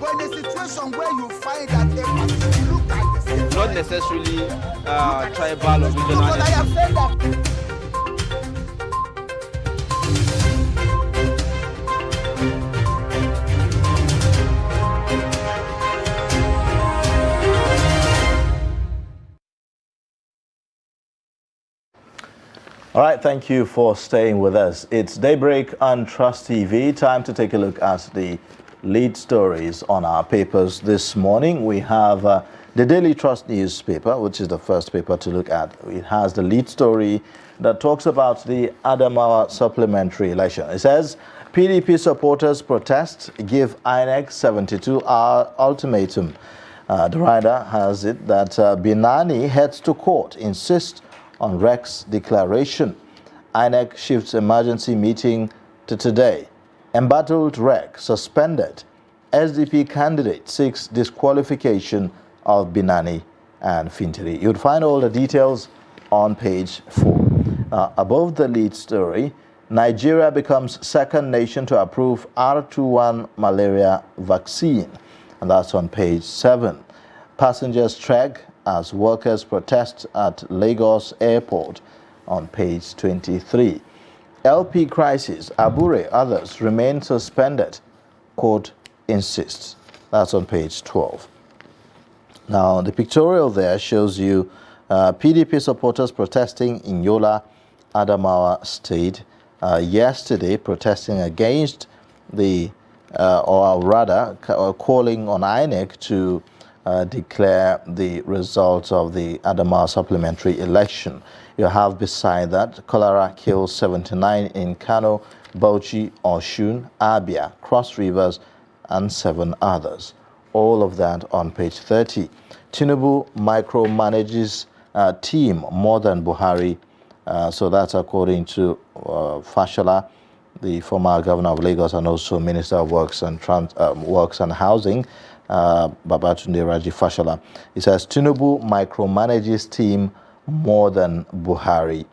But in a situation where you find that a person look at the same, not necessarily tribal or regional. I have said that. All right, thank you for staying with us. It's Daybreak on Trust TV. Time to take a look at the lead stories on our papers this morning. We have the Daily Trust newspaper, which is the first paper to look at. It has the lead story that talks about the Adamawa supplementary election. It says, PDP supporters protest, give INEC 72-hour ultimatum. The rider has it that Binani heads to court, insists on Rex declaration. INEC shifts emergency meeting to today. Embattled Rec suspended. SDP candidate seeks disqualification of Binani and Fintiri. You'll find all the details on page 4. Above the lead story, Nigeria becomes second nation to approve R21 malaria vaccine. And that's on page 7. Passengers trek as workers protest at Lagos Airport on page 23. LP crisis, Abure, others remain suspended. Court insists. That's on page 12. Now, the pictorial there shows you PDP supporters protesting in Yola, Adamawa State yesterday, protesting against the, or rather, calling on INEC to declare the results of the Adamawa supplementary election. You have beside that, cholera kills 79 in Kano, Bauchi, Oshun, Abia, Cross Rivers, and 7 others. All of that on page 30. Tinubu micromanages team more than Buhari. So that's according to Fashola, the former governor of Lagos and also Minister of Works and Housing, Babatunde Raji Fashola. It says Tinubu micromanages team more than Buhari.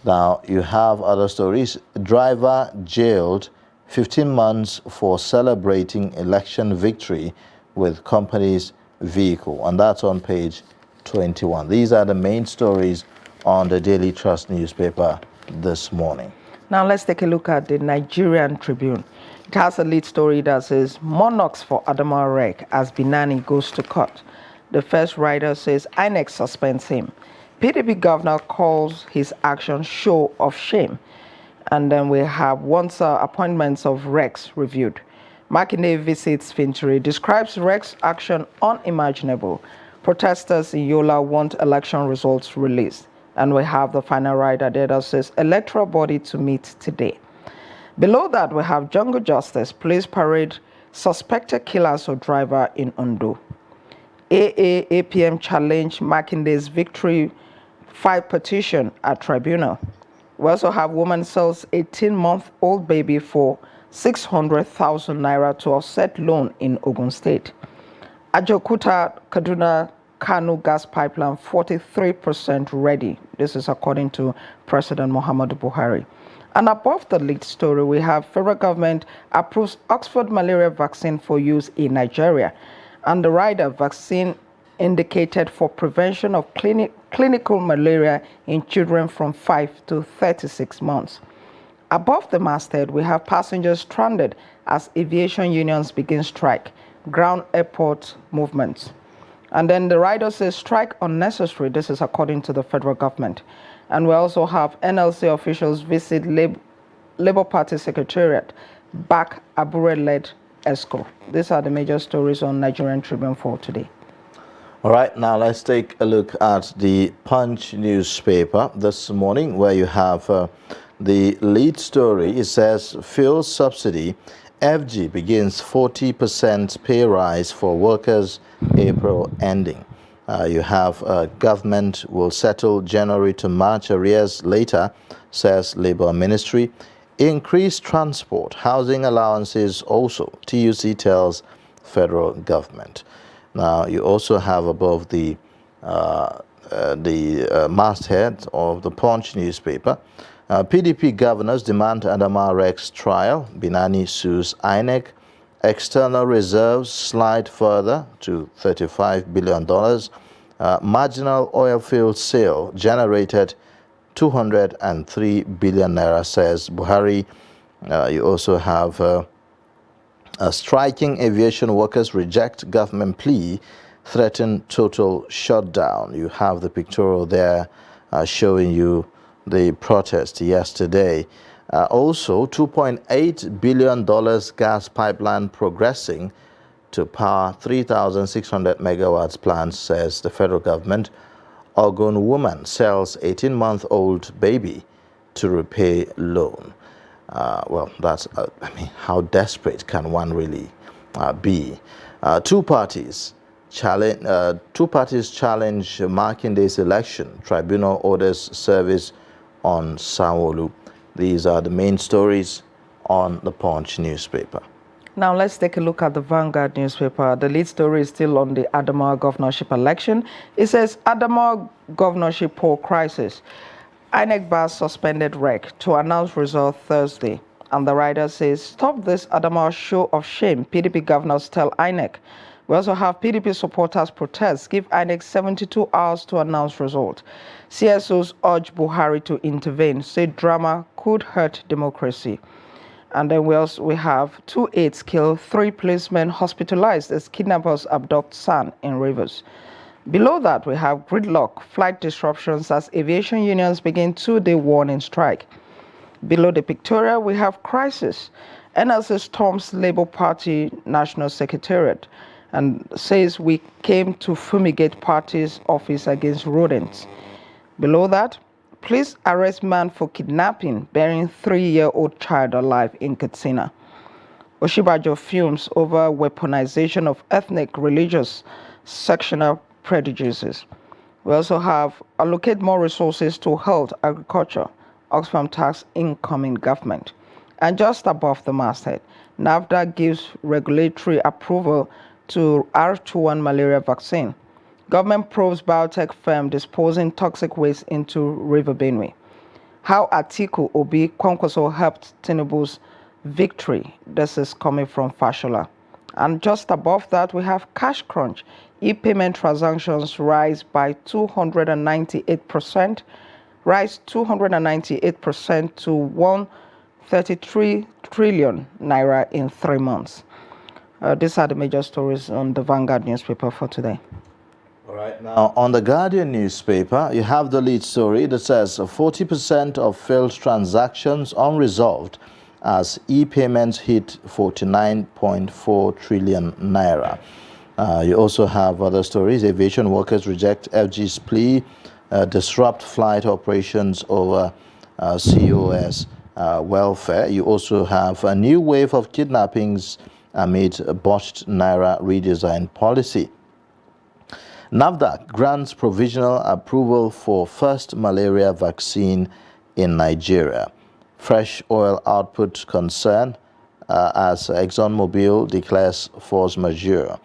Now you have other stories. Driver jailed 15 months for celebrating election victory with company's vehicle, and that's on page 21. These are the main stories on the Daily Trust newspaper this morning. Now let's take a look at the Nigerian Tribune. It has a lead story that says, Monarchs for Adamawa Rec as Binani goes to court. The first writer says, INEC suspends him. PDP governor calls his action show of shame. And then we have once appointments of Rex reviewed. Makinde visits Fintiri, describes Rex action unimaginable. Protesters in Yola want election results released. And we have the final writer there that says, electoral body to meet today. Below that, we have Jungle Justice, police parade, suspected killers of driver in Ondo. APM challenge Makinde's victory 5 petition at tribunal. We also have woman sells 18-month-old baby for 600,000 naira to offset loan in Ogun State. Ajokuta Kaduna Kanu gas pipeline 43% ready. This is according to President Muhammadu Buhari. And above the lead story, we have federal government approves Oxford malaria vaccine for use in Nigeria. And the rider vaccine indicated for prevention of clinical malaria in children from 5 to 36 months. Above the masthead, we have passengers stranded as aviation unions begin strike, ground airport movements. And then the rider says strike unnecessary. This is according to the federal government. And we also have NLC officials visit Labour Party Secretariat, back Abure-led ESCO. These are the major stories on Nigerian Tribune for today. All right, now let's take a look at the Punch newspaper this morning, where you have the lead story. It says, fuel subsidy, FG begins 40% pay rise for workers, April ending. You have government will settle January to March arrears later, says Labour Ministry. Increased transport, housing allowances also, TUC tells federal government. Now, you also have above the masthead of the Punch newspaper, PDP governors demand Adamawa Rex trial. Binani sues INEC. External reserves slide further to $35 billion. Marginal oil field sale generated 203 billion naira, says Buhari. You also have striking aviation workers reject government plea, threaten total shutdown. You have the pictorial there showing you the protest yesterday. Also, $2.8 billion gas pipeline progressing to power 3,600 megawatts plants, says the federal government. Ogun woman sells 18-month-old baby to repay loan. Well, that's, I mean, how desperate can one really be? Two parties challenge Makinday's election. Tribunal orders service on Sanwo-Olu. These are the main stories on the Punch newspaper. Now let's take a look at the Vanguard newspaper. The lead story is still on the Adamawa governorship election. It says Adamawa governorship poll crisis. INEC bars suspended REC to announce result Thursday. And the writer says, stop this Adamawa show of shame, PDP governors tell INEC. We also have PDP supporters protest, give INEC 72 hours to announce result. CSOs urge Buhari to intervene, say drama could hurt democracy. And then we have 2 aides killed, 3 policemen hospitalized as kidnappers abduct son in Rivers. Below that, we have gridlock, flight disruptions as aviation unions begin 2-day warning strike. Below the pictorial, we have crisis. NLC storms Labour Party National Secretariat and says we came to fumigate party's office against rodents. Below that, police arrest man for kidnapping, burying 3-year-old child alive in Katsina. Oshibajo fumes over weaponization of ethnic, religious, sectional prejudices. We also have allocate more resources to health, agriculture, Oxfam tax incoming government. And just above the masthead, NAFDA gives regulatory approval to R21 malaria vaccine. Government probes biotech firm disposing toxic waste into River Benue. How Atiku Obi Kwankwaso helped Tinubu's victory. This is coming from Fashola. And just above that, we have cash crunch. E-payment transactions rise by 298%, rise 298% to 133 trillion naira in 3 months. These are the major stories on the Vanguard newspaper for today. All right, now on the Guardian newspaper, you have the lead story that says 40% of failed transactions unresolved as e-payments hit 49.4 trillion naira. You also have other stories. Aviation workers reject FG's plea, disrupt flight operations over COS welfare. You also have a new wave of kidnappings amid a botched Naira redesign policy. NAFDA grants provisional approval for first malaria vaccine in Nigeria. Fresh oil output concern as ExxonMobil declares force majeure.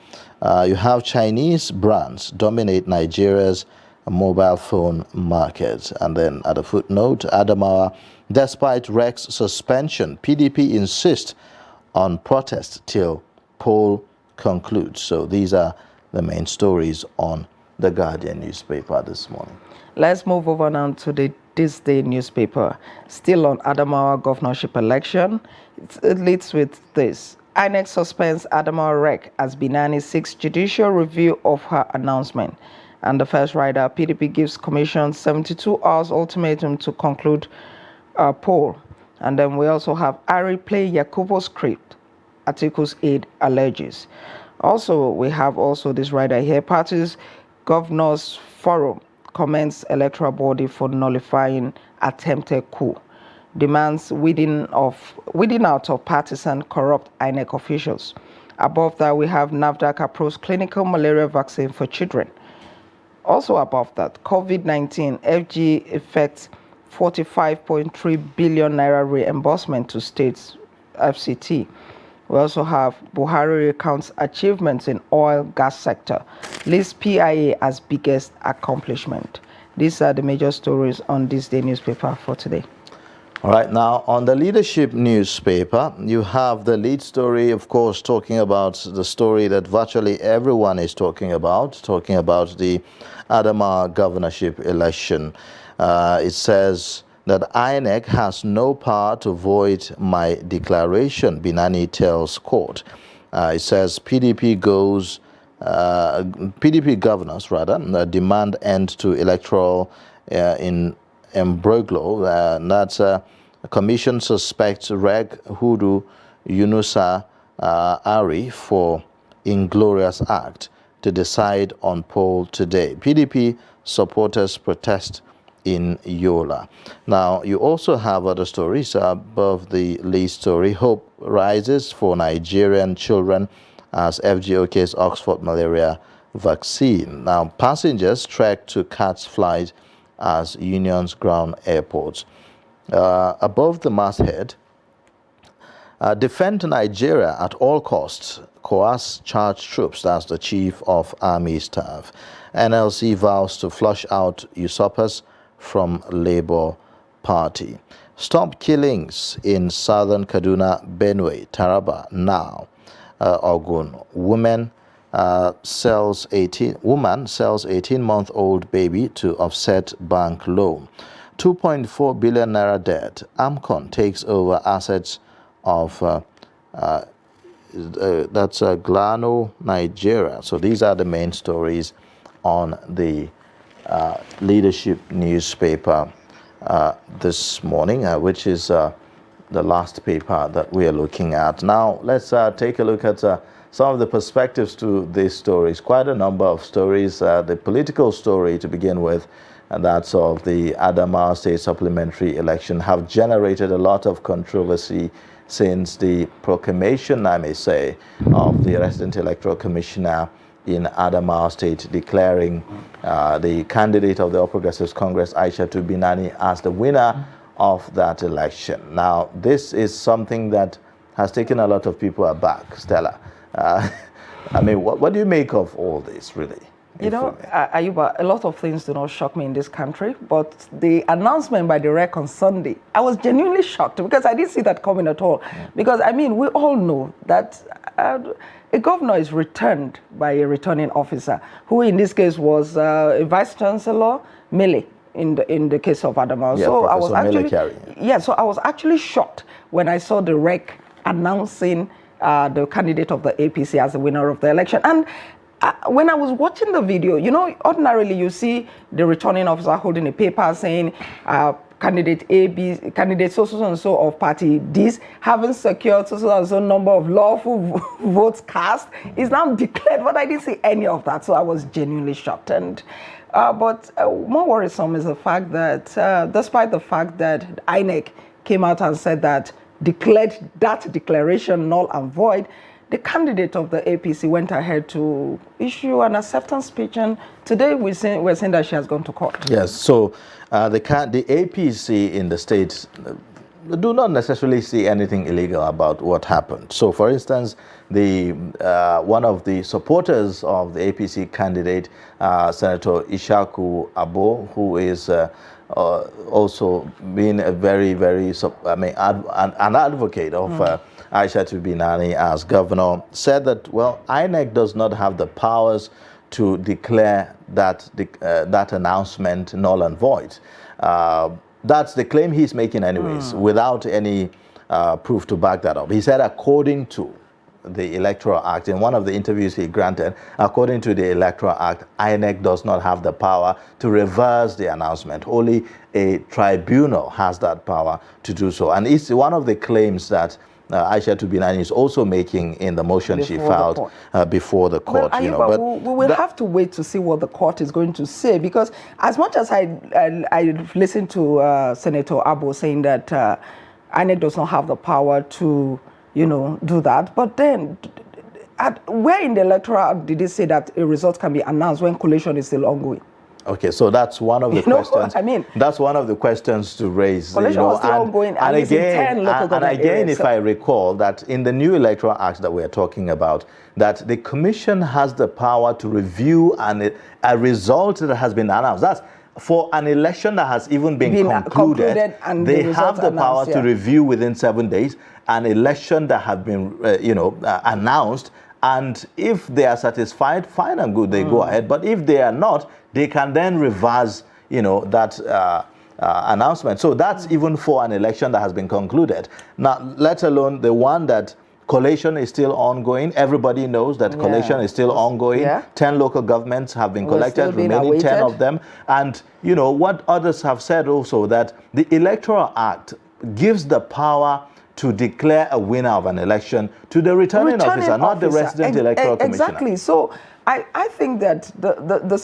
You have Chinese brands dominate Nigeria's mobile phone market. And then at a footnote, Adamawa, despite REC's suspension, PDP insists on protest till poll concludes. So these are the main stories on the Guardian newspaper this morning. Let's move over now to the This Day newspaper. Still on Adamawa governorship election, it leads with this. INEC suspends Adamawa REC as Binani seeks judicial review of her announcement. And the first rider, PDP gives commission 72 hours ultimatum to conclude poll. And then we also have Ari play Yakubu script, Atiku's aid alleges. Also, we have also this rider here, parties governors forum commends electoral body for nullifying attempted coup, demands weeding out of partisan corrupt INEC officials. Above that, we have NAFDAC approves clinical malaria vaccine for children. Also above that, COVID-19, FG effects 45.3 billion naira reimbursement to states, FCT. We also have Buhari recounts achievements in oil gas sector, lists PIA as biggest accomplishment. These are the major stories on This Day newspaper for today. All right, now on the Leadership newspaper, you have the lead story, of course, talking about the story that virtually everyone is talking about the Adamawa governorship election. It says that INEC has no power to void my declaration, Binani tells court. It says PDP governors demand end to electoral in Embroglio. That's commission suspects Reg Hudu Yunusa Ari for Inglorious Act to decide on poll today. PDP supporters protest in Yola. Now, you also have other stories above the lead story. Hope rises for Nigerian children as FGOK's Oxford malaria vaccine. Now, passengers trek to catch flight as Union's ground airports. Above the masthead, defend Nigeria at all costs, coerce charged troops. That's the Chief of Army Staff. NLC vows to flush out usurpers from Labour Party. Stop killings in southern Kaduna, Benue, Taraba now. Ogun. Woman sells 18-month-old baby to offset bank loan. 2.4 billion naira debt. AMCON takes over assets of that's Glano, Nigeria. So these are the main stories on the Leadership newspaper this morning, which is the last paper that we are looking at. Now, let's take a look at some of the perspectives to these stories. Quite a number of stories. The political story to begin with, and that's of the Adamawa State supplementary election, have generated a lot of controversy since the proclamation, I may say, of the resident electoral commissioner in Adamawa State declaring the candidate of the All Progressives Congress, Aishatu Binani, as the winner of that election. Now, this is something that has taken a lot of people aback, Stella. I mean, what do you make of all this, really? You know, Ayuba, a lot of things do not shock me in this country, but the announcement by the REC on Sunday, I was genuinely shocked because I didn't see that coming at all. Because, I mean, we all know that a governor is returned by a returning officer, who in this case was a vice chancellor, Mele, in the case of Adamawa. Yeah, so I was actually shocked when I saw the REC announcing the candidate of the APC as the winner of the election. And when I was watching the video, you know, ordinarily you see the returning officer holding a paper saying candidate A, B, candidate so and so of party this having secured so and so number of lawful votes cast is now declared, but I didn't see any of that, so I was genuinely shocked. And but more worrisome is the fact that despite the fact that INEC came out and said that declared that declaration null and void, the candidate of the APC went ahead to issue an acceptance speech, and today we're saying that she has gone to court. Yes, so the APC in the state do not necessarily see anything illegal about what happened. So, for instance, the one of the supporters of the APC candidate, Senator Ishaku Abo, who is also being a very, an advocate of Aishatu Binani as governor, said that, well, INEC does not have the powers to declare that that announcement null and void. That's the claim he's making anyways, without any proof to back that up. He said, according to the Electoral Act, in one of the interviews he granted, according to the Electoral Act, INEC does not have the power to reverse the announcement. Only a tribunal has that power to do so. And it's one of the claims that Aishatu Binani is also making in the motion she filed before the court. Well, but we will have to wait to see what the court is going to say, because as much as I listened to Senator Abo saying that INEC does not have the power to, you know, do that, but then where in the electoral act did it say that a result can be announced when collation is still ongoing? Okay, so that's one of the questions. I mean, that's one of the questions to raise. Collation was still ongoing, and again, if I recall that in the new Electoral Act that we are talking about, that the commission has the power to review a result that has been announced. for an election that has even been concluded, and they the have the power announced, to review within 7 days an election that have been, announced. And if they are satisfied, fine and good, they go ahead. But if they are not, they can then reverse, that announcement. So that's even for an election that has been concluded. Now, let alone the one that collation is still ongoing. Everybody knows that collation is still ongoing. 10 local governments have been collected, remaining 10 of them. And, what others have said also, that the Electoral Act gives the power to declare a winner of an election to the returning officer, not the resident electoral commissioner. Exactly. So I think that the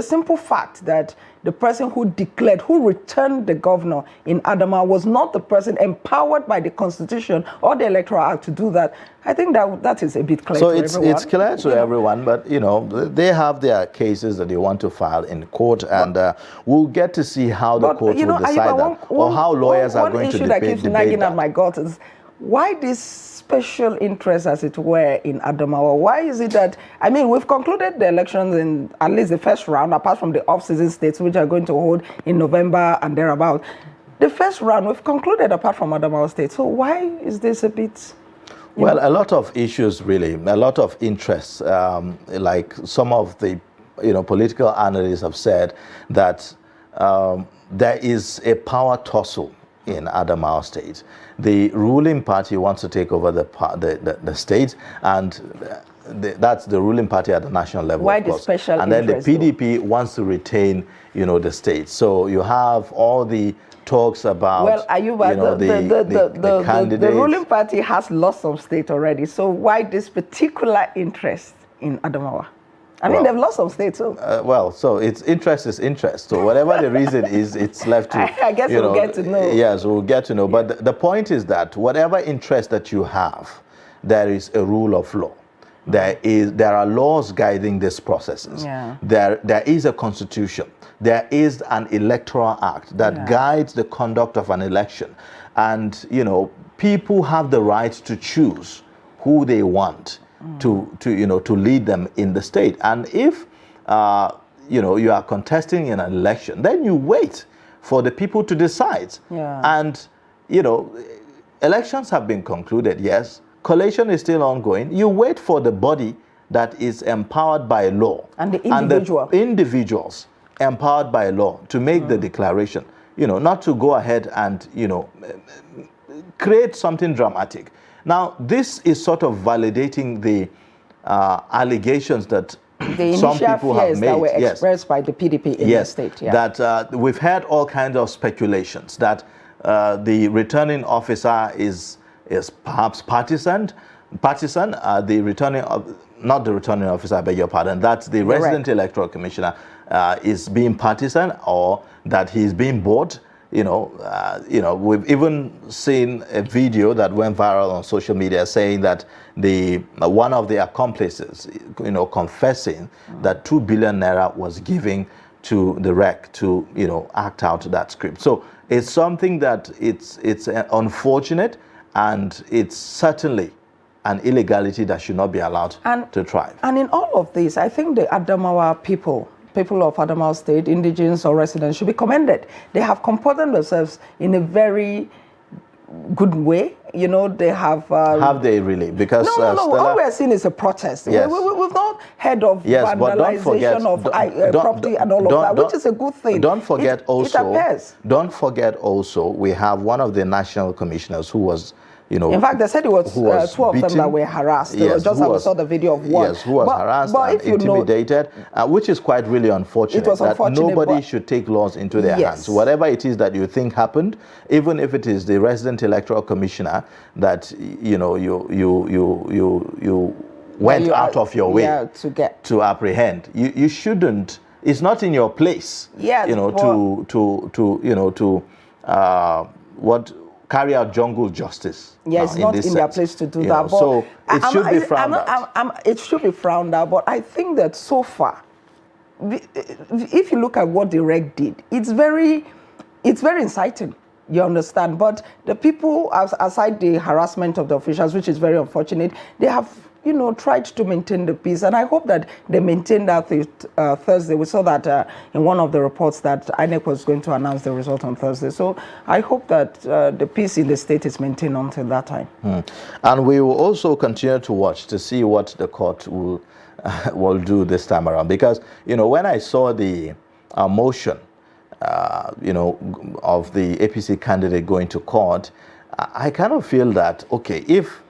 simple fact that the person who declared, who returned the governor in Adamawa was not the person empowered by the Constitution or the Electoral Act to do that, I think that is a bit clear to everyone. So it's clear to everyone, but, they have their cases that they want to file in court, and we'll get to see how the court will decide that, or how lawyers are going to debate that. One issue that keeps nagging at my gut is, why this special interest, as it were, in Adamawa? Why is it that, we've concluded the elections in at least the first round, apart from the off-season states, which are going to hold in November and thereabout. The first round, we've concluded apart from Adamawa State. So why is this a bit... Well, a lot of issues, really, a lot of interests. Like some of the, political analysts have said that there is a power tussle in Adamawa State. The ruling party wants to take over the state, and that's the ruling party at the national level. Why the special and then the interest, PDP wants to retain, the state. So you have all the talks about, the candidates. The ruling party has lost some state already. So why this particular interest in Adamawa? They've lost some states too. So it's interest is interest. So whatever the reason is, it's left to... I guess we'll get to know. Yes, we'll get to know. But the point is that whatever interest that you have, there is a rule of law. There are laws guiding these processes. Yeah. There is a constitution. There is an electoral act that guides the conduct of an election. And, people have the right to choose who they want to lead them in the state. And if you are contesting in an election, then you wait for the people to decide. And elections have been concluded, yes. Collation is still ongoing. You wait for the body that is empowered by law and the individuals empowered by law to make the declaration, not to go ahead and create something dramatic. Now, this is sort of validating the allegations that some people have made. That were expressed by the PDP in the state. That we've had all kinds of speculations that the returning officer is perhaps partisan. The returning not the returning officer, I beg your pardon. That's the resident electoral commissioner is being partisan, or that he's being bought. We've even seen a video that went viral on social media saying that one of the accomplices, confessing that 2 billion naira was given to the REC to, act out that script. So it's something that it's unfortunate, and it's certainly an illegality that should not be allowed to thrive. And in all of this, I think the Adamawa people of Adamawa State, indigenous or residents, should be commended. They have comported themselves in a very good way. They have... have they really? Because no. All we're seeing is a protest. Yes. We've not heard of vandalization of property and all of that, which is a good thing. Don't forget it appears. Don't forget also, we have one of the national commissioners who was... in fact, they said it was 12 of them that were harassed. Yes, just as we saw the video of one. Yes, who was harassed and intimidated, which is quite really unfortunate. It was unfortunate. Nobody should take laws into their hands. Whatever it is that you think happened, even if it is the resident electoral commissioner that you went out of your way to apprehend, you shouldn't. It's not in your place. Yes, carry out jungle justice. Yes, not in their place to do that. But so it should be frowned out. It should be frowned out. But I think that so far, if you look at what the REC did, it's very inciting. You understand? But the people, aside the harassment of the officials, which is very unfortunate, they have tried to maintain the peace. And I hope that they maintain that Thursday. We saw that in one of the reports that INEC was going to announce the result on Thursday. So I hope that the peace in the state is maintained until that time. And we will also continue to watch to see what the court will do this time around. Because, when I saw the motion, of the APC candidate going to court, I kind of feel that, okay, if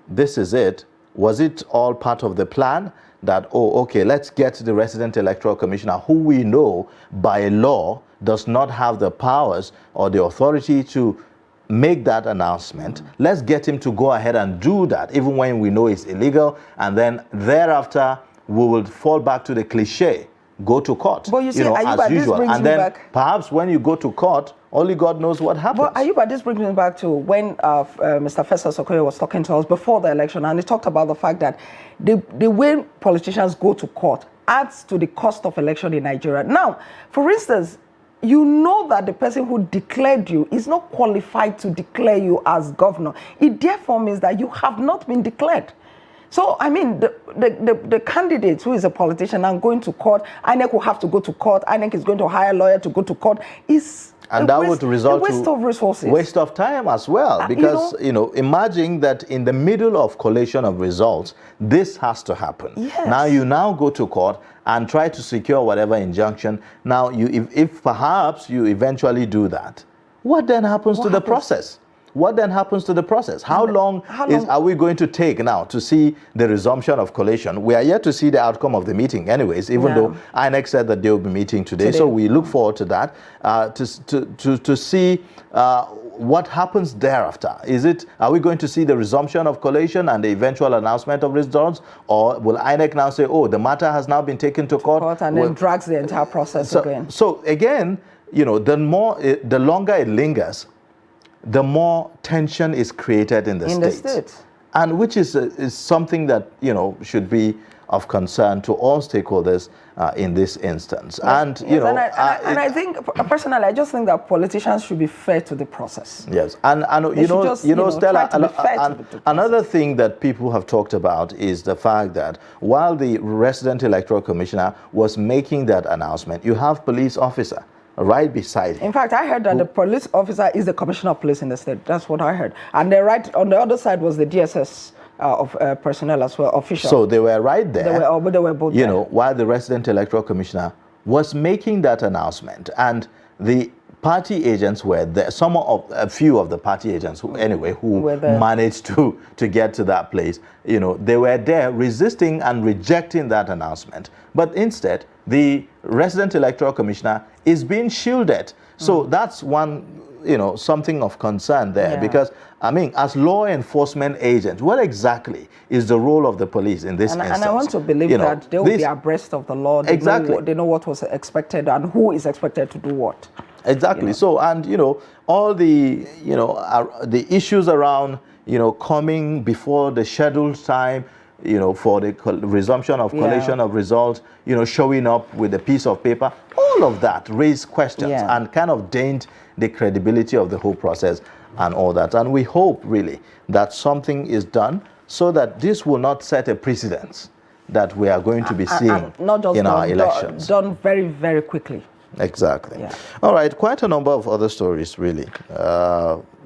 this is it, was it all part of the plan that, let's get the resident electoral commissioner, who we know by law does not have the powers or the authority to make that announcement. Let's get him to go ahead and do that, even when we know it's illegal. And then thereafter, we will fall back to the cliche, go to court, but you see, as usual. And then perhaps when you go to court, only God knows what happens. But Ayuba, this brings me back to when Mr. Festus Okoye was talking to us before the election, and he talked about the fact that the way politicians go to court adds to the cost of election in Nigeria. Now, for instance, you know that the person who declared you is not qualified to declare you as governor. It therefore means that you have not been declared. So, I mean, the candidate who is a politician and going to court, INEC will have to go to court, INEC is going to hire a lawyer to go to court, and that would result in waste of resources. Waste of time as well. Because, imagine that in the middle of collation of results, this has to happen. Yes. Now you go to court and try to secure whatever injunction. Now, if perhaps you eventually do that, what then happens to the process? What then happens to the process? How long are we going to take now to see the resumption of collation? We are yet to see the outcome of the meeting anyways, even though INEC said that they will be meeting today. So we look forward to that, to see what happens thereafter. Are we going to see the resumption of collation and the eventual announcement of results? Or will INEC now say, the matter has now been taken to court? And then drags the entire process again. So again, the longer it lingers, the more tension is created in the state. And which is something that, should be of concern to all stakeholders in this instance. And, I think, personally, I just think that politicians should be fair to the process. Yes. And Stella, another thing that people have talked about is the fact that while the resident electoral commissioner was making that announcement, you have police officer right beside him. In fact, I heard that the police officer is the commissioner of police in the state. That's what I heard. And right on the other side was the DSS of personnel as well, official. So they were right there. They were both there. While the resident electoral commissioner was making that announcement, and the party agents were there. A few of the party agents who managed to get to that place, they were there resisting and rejecting that announcement. But instead, the resident electoral commissioner is being shielded. So that's one, something of concern there, because, as law enforcement agents, what exactly is the role of the police in this instance? And I want to believe that they will be abreast of the law. They know what was expected and who is expected to do what. Exactly. So, and, all the, the issues around, coming before the scheduled time, for the resumption of collation of results, showing up with a piece of paper, all of that raised questions and kind of dent the credibility of the whole process and all that. And we hope really that something is done so that this will not set a precedent that we are going to be seeing in our elections. Done very, very quickly. Exactly. Yeah. All right, quite a number of other stories, really.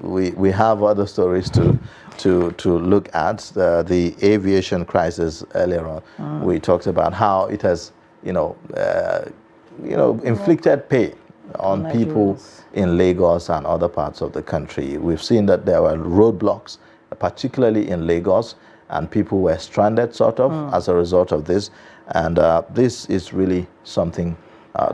We have other stories to look at. The aviation crisis earlier on. We talked about how it has, inflicted pain on people in Lagos and other parts of the country. We've seen that there were roadblocks, particularly in Lagos, and people were stranded sort of as a result of this. And this is really something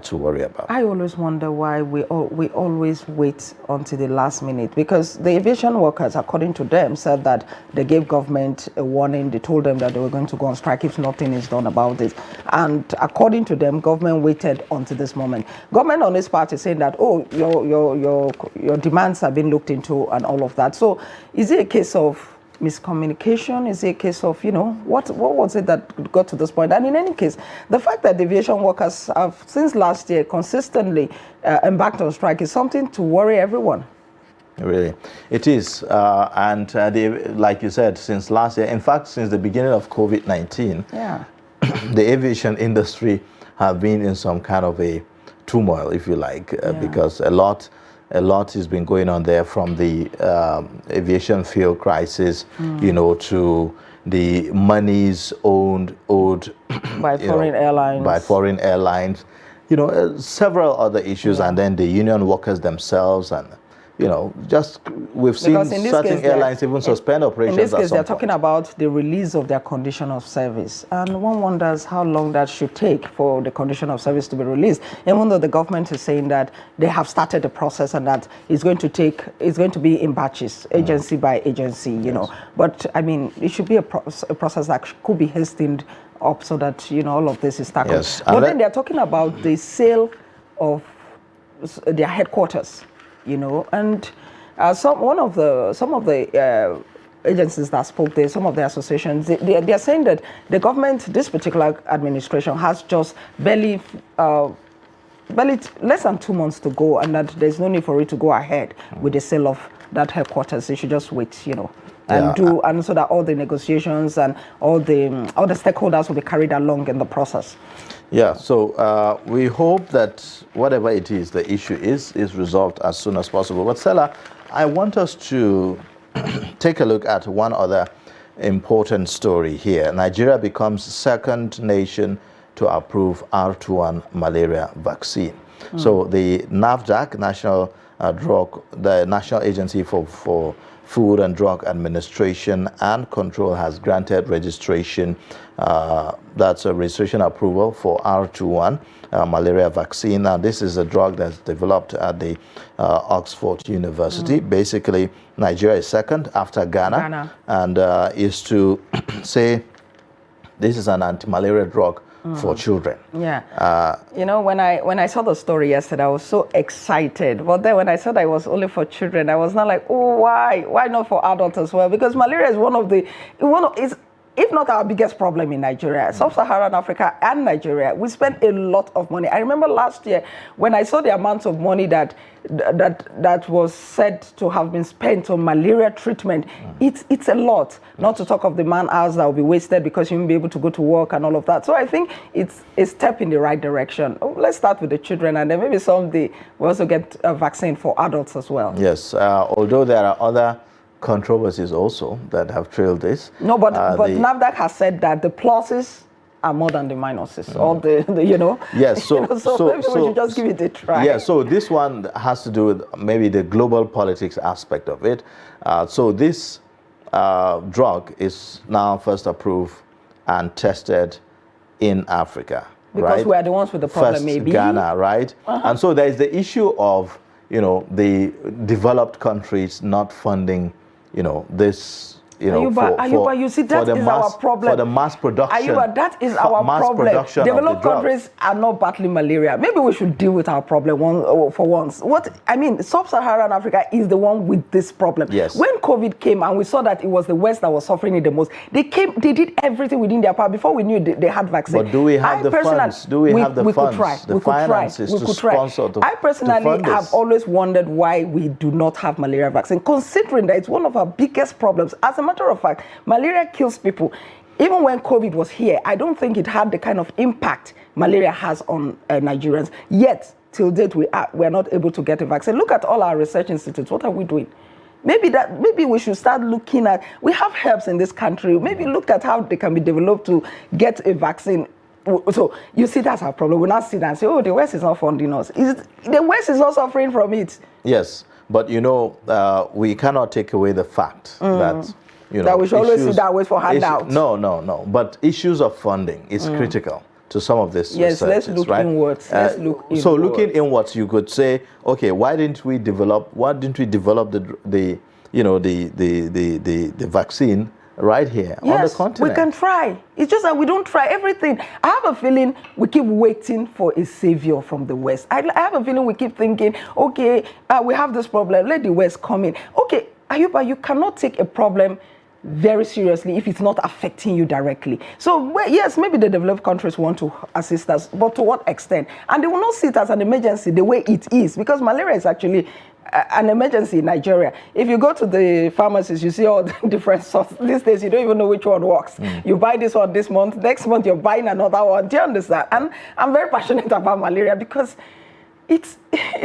to worry about. I always wonder why we always wait until the last minute, because the aviation workers, according to them, said that they gave government a warning. They told them that they were going to go on strike if nothing is done about it. And according to them, government waited until this moment. Government on this part is saying that, your demands have been looked into and all of that. So is it a case of miscommunication? Is it a case of, what was it that got to this point? And in any case, the fact that the aviation workers have, since last year, consistently embarked on strike is something to worry everyone. Really, it is, and like you said, since last year, in fact, since the beginning of COVID-19, Yeah. the aviation industry have been in some kind of a turmoil, if you like, because a lot has been going on there, from the aviation fuel crisis, you know, to the monies owed By foreign airlines. By foreign airlines, you know, several other issues, and then the union workers themselves, and you know, just we've seen certain airlines even suspend operations. In this case, they're point. talking about the release of their condition of service, and one wonders how long that should take for the condition of service to be released. Even though the government is saying that they have started the process and that it's going to be in batches, agency by agency, you know. But I mean, it should be a process that could be hastened up so that, you know, all of this is tackled. Yes. But then they're talking about the sale of their headquarters. You know, and some of the agencies that spoke there, some of the associations, they are saying that the government, this particular administration, has just barely less than 2 months to go, and that there's no need for it to go ahead with the sale of that headquarters. They should just wait, you know, and so that all the negotiations and all the stakeholders will be carried along in the process. Yeah, so we hope that whatever it is, the issue is resolved as soon as possible. But Stella, I want us to take a look at one other important story here. Nigeria becomes second nation to approve R21 malaria vaccine. So the NAFDAC, the National Agency for Food and Drug Administration and Control, has granted registration, that's a registration approval for R21 malaria vaccine. Now, this is a drug that's developed at the Oxford University. Basically, Nigeria is second after Ghana. And is to say this is an anti-malaria drug for children. Yeah. You know, when I saw the story yesterday, I was so excited. But then when I saw that it was only for children, I was not like, oh, why? Why not for adults as well? Because malaria is if not our biggest problem in Nigeria, Sub-Saharan Africa and Nigeria, we spend a lot of money. I remember last year when I saw the amount of money that was said to have been spent on malaria treatment. It's a lot, not to talk of the man hours that will be wasted because you won't be able to go to work and all of that. So I think it's a step in the right direction. Let's start with the children, and then maybe someday we also get a vaccine for adults as well. Yes, although there are other controversies also that have trailed this. No, but NAFDAC has said that the pluses are more than the minuses, or the you know. Yes, so maybe we should just give it a try. Yeah, so this one has to do with maybe the global politics aspect of it. So this drug is now first approved and tested in Africa, because right? we are the ones with the problem, first maybe Ghana, right? And so there is the issue of, you know, the developed countries not funding, you know, this, you know, Ayuba, you see, that is our problem. For the mass production. Ayuba, that is our problem. Developed countries are not battling malaria. Maybe we should deal with our problem for once. Sub-Saharan Africa is the one with this problem. Yes. When COVID came and we saw that it was the West that was suffering it the most, they did everything within their power. Before we knew they had vaccine. But do we have the funds? Do we have the funds? The finances to sponsor to I personally have always wondered why we do not have malaria vaccine, considering that it's one of our biggest problems. As a matter of fact, malaria kills people. Even when COVID was here, I don't think it had the kind of impact malaria has on Nigerians. Yet, till date, we are not able to get a vaccine. Look at all our research institutes. What are we doing? Maybe we should start looking at, we have herbs in this country. Maybe look at how they can be developed to get a vaccine. So you see, that's our problem. We now sit and say, oh, the West is not funding us. The West is not suffering from it. Yes, but you know, we cannot take away the fact that, you know, that we should always sit down and wait for handouts. No. But issues of funding is critical to some of this. Yes, researches, let's look right? inwards. So looking inwards, you could say, okay, why didn't we develop the vaccine right here on the continent? We can try. It's just that we don't try everything. I have a feeling we keep waiting for a savior from the West. I have a feeling we keep thinking, okay, we have this problem, let the West come in. Okay, Ayuba, you cannot take a problem very seriously if it's not affecting you directly. So yes, maybe the developed countries want to assist us, but to what extent? And they will not see it as an emergency the way it is, because malaria is actually an emergency in Nigeria. If you go to the pharmacies, you see all the different sorts. These days, you don't even know which one works. You buy this one this month, next month you're buying another one. Do you understand? And I'm very passionate about malaria because it's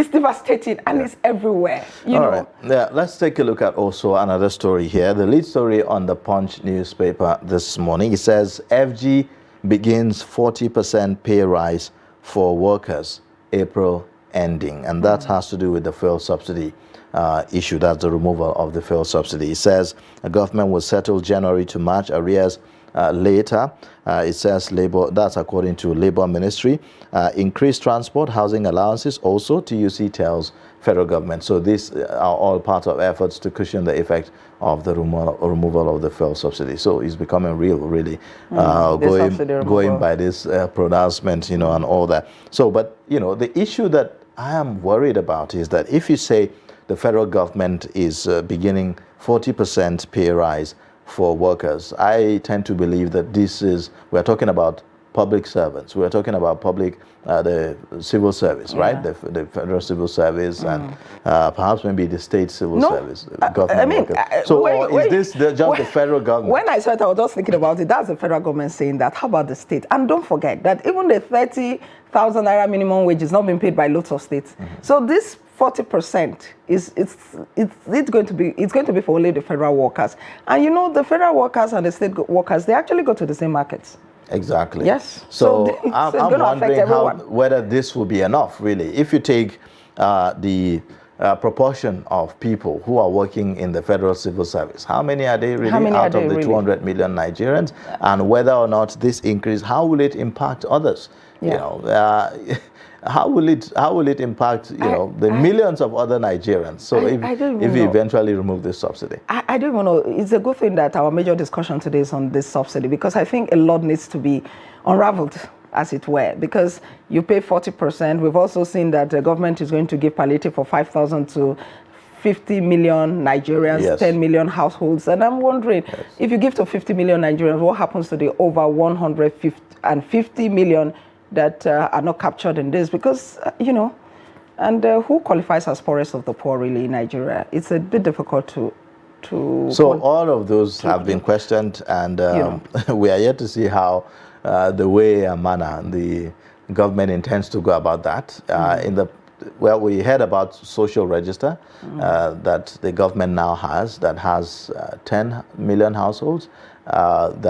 devastating and it's everywhere. You know? Right. Yeah, let's take a look at also another story here. The lead story on the Punch newspaper this morning. It says FG begins 40% pay rise for workers, April ending. And that has to do with the fuel subsidy issue. That's the removal of the fuel subsidy. It says the government will settle January to March arrears later. It says labor, that's according to Labor Ministry. Increased transport, housing allowances also, TUC tells federal government. So these are all part of efforts to cushion the effect of the removal of the fuel subsidy. So it's becoming real, really, going by this pronouncement, you know, and all that. So, but, you know, the issue that I am worried about is that if you say the federal government is beginning 40% pay rise for workers, I tend to believe that we're talking about public servants. We're talking about the civil service, right? The federal civil service and perhaps maybe the state civil service, government workers. So is this just the federal government? When I saw it, I was just thinking about it. That's the federal government saying that. How about the state? And don't forget that even the 30,000 naira minimum wage is not being paid by lots of states. So this 40% it's going to be for only the federal workers. And you know, the federal workers and the state workers, they actually go to the same markets. Exactly. Yes. So I'm wondering whether this will be enough, really. If you take the proportion of people who are working in the federal civil service, how many are they really out of the 200 million Nigerians? And whether or not this increase, how will it impact others? You know, how will it impact the millions of other Nigerians? So if you eventually remove this subsidy, I don't even know. It's a good thing that our major discussion today is on this subsidy, because I think a lot needs to be unraveled, as it were, because you pay 40%. We've also seen that the government is going to give palliative for 5,000 to 50 million Nigerians, 10 million households. And I'm wondering, if you give to 50 million Nigerians, what happens to the over 150 million that are not captured in this? Because, you know, and who qualifies as poorest of the poor, really, in Nigeria? It's a bit difficult to So all of those have been questioned, and we are yet to see how the way and manner the government intends to go about that. We heard about social register that the government now has, that has 10 million households they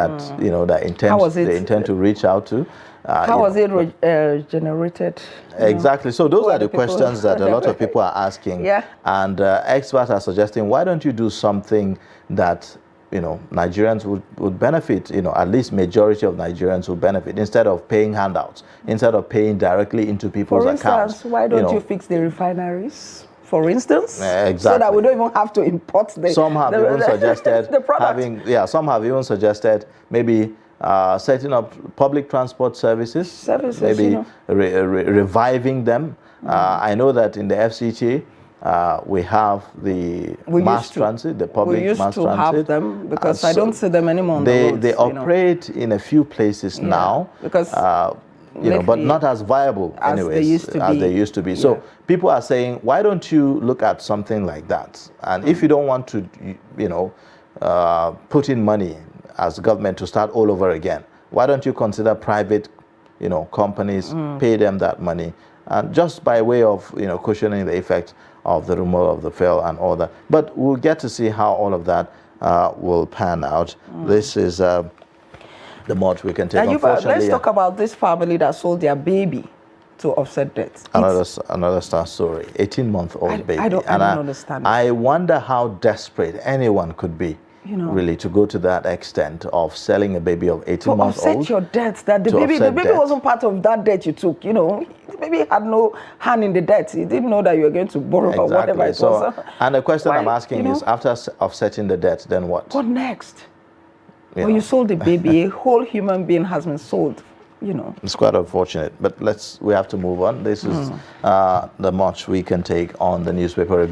intend to reach out to. How was it generated? Exactly. So those are the questions that a lot of people are asking. And experts are suggesting, why don't you do something that Nigerians would benefit, at least majority of Nigerians would benefit, instead of paying handouts, instead of paying directly into people's accounts. For instance, why don't you fix the refineries? For instance, exactly. So that we don't even have to import Some have even suggested the product. Some have even suggested maybe setting up public transport services, maybe reviving them. I know that in the FCTA, we have the mass transit, the public mass transit. We used to have them, because I don't see them anymore on the roads. They operate in a few places now, because but not as viable as they used to be. So people are saying, why don't you look at something like that? And if you don't want to, put in money as government to start all over again, why don't you consider private, companies, pay them that money, and just by way of, cushioning the effect of the removal of the fuel and all that. But we'll get to see how all of that will pan out. This is the much we can take. Let's talk about this family that sold their baby to offset debts. Another star story. 18-month-old baby. I don't understand. I wonder how desperate anyone could be, really, to go to that extent of selling a baby of 18 months old. To offset your debts. That the baby wasn't part of that debt you took. The baby had no hand in the debt. He didn't know that you were going to borrow or whatever it was. And the question I'm asking is, after offsetting the debt, then what? What next? Well, you sold a baby. A whole human being has been sold. It's quite unfortunate, but we have to move on. This is the much we can take on the newspaper review.